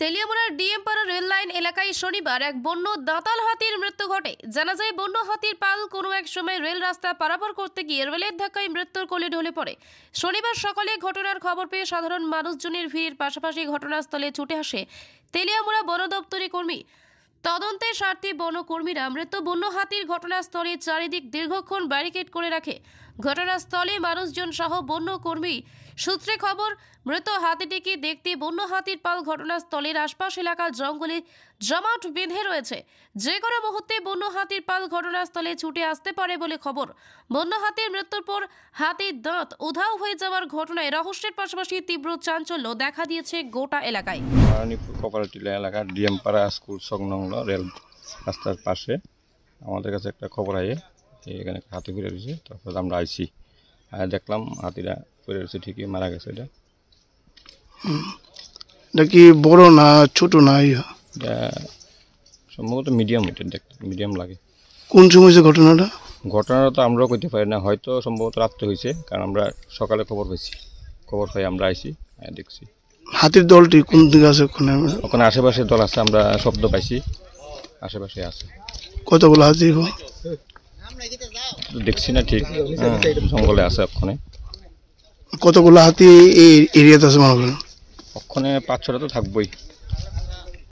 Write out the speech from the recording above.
তেলিয়ামুড়ার ডিএমপাড়া rail line এলাকায় শনিবার এক বন্য দাঁতাল হাতির মৃত্যু ঘটে। জানা যায়, বন্য হাতির পাল কোনো এক সময় রেল রাস্তা পারাপার করতে গিয়ে রেলের ধাক্কায় মৃত্যুর কোলে ঢলে পড়ে। শনিবার সকালে ঘটনার খবর পেয়ে সাধারণ মানুষজনের ভিড়ের পাশাপাশি ঘটনাস্থলে ছুটে আসে তেলিয়ামুড়া বন দপ্তরের কর্মী। তদন্তের স্বার্থে বনকর্মীরা মৃত বন্য হাতির ঘটনাস্থলে চারিদিক দীর্ঘক্ষণ ব্যারিকেড করে রাখে। ঘটনাস্থলে মানুষজন সহ বন্যকর্মী সূত্রে খবর, মৃত হাতিটিকে দেখতে বন্য হাতির পাল ঘটনাস্থলের আশপাশ এলাকার জঙ্গলে জমাট বেঁধে রয়েছে। যে কোনো মুহূর্তে বন্য হাতির পাল ঘটনাস্থলে ছুটে আসতে পারে বলে খবর। বন্য হাতির মৃত্যুর পর হাতির দাঁত উধাও হয়ে যাওয়ার ঘটনায় রহস্যের পাশাপাশি তীব্র চাঞ্চল্য দেখা দিয়েছে গোটা এলাকায়। কপারটিলা এলাকার ডিএমপাড়া স্কুল সংলগ্ন রেল রাস্তার পাশে আমাদের কাছে একটা খবর আয়ে এখানে হাতি ফিরে রয়েছে। তারপর আমরা আইছি, দেখলাম হাতিটা ফিরে রয়েছে, ঠিকই মারা গেছে। এটা কি বড় না ছোট না? এটা সম্ভবত মিডিয়াম, এটা দেখতে মিডিয়াম লাগে। কোন সময় হয়েছে ঘটনাটা? ঘটনাটা তো আমরাও কইতে পারি না, হয়তো সম্ভবত রাত্রে হয়েছে, কারণ আমরা সকালে খবর পাই আমরা আইছি, দেখছি। হাতির দলটি কোন দিকে আছে? ওখানে আশেপাশে দল আছে, আমরা শব্দ পাইছি, আশেপাশে আছে। কতগুলো হাতি? দেখছি না ঠিক, জঙ্গলে আছে ওখানে। কতগুলো হাতি এই এরিয়াতে আছে মনে করেন? ওখানে 5-6টা তো থাকবোই।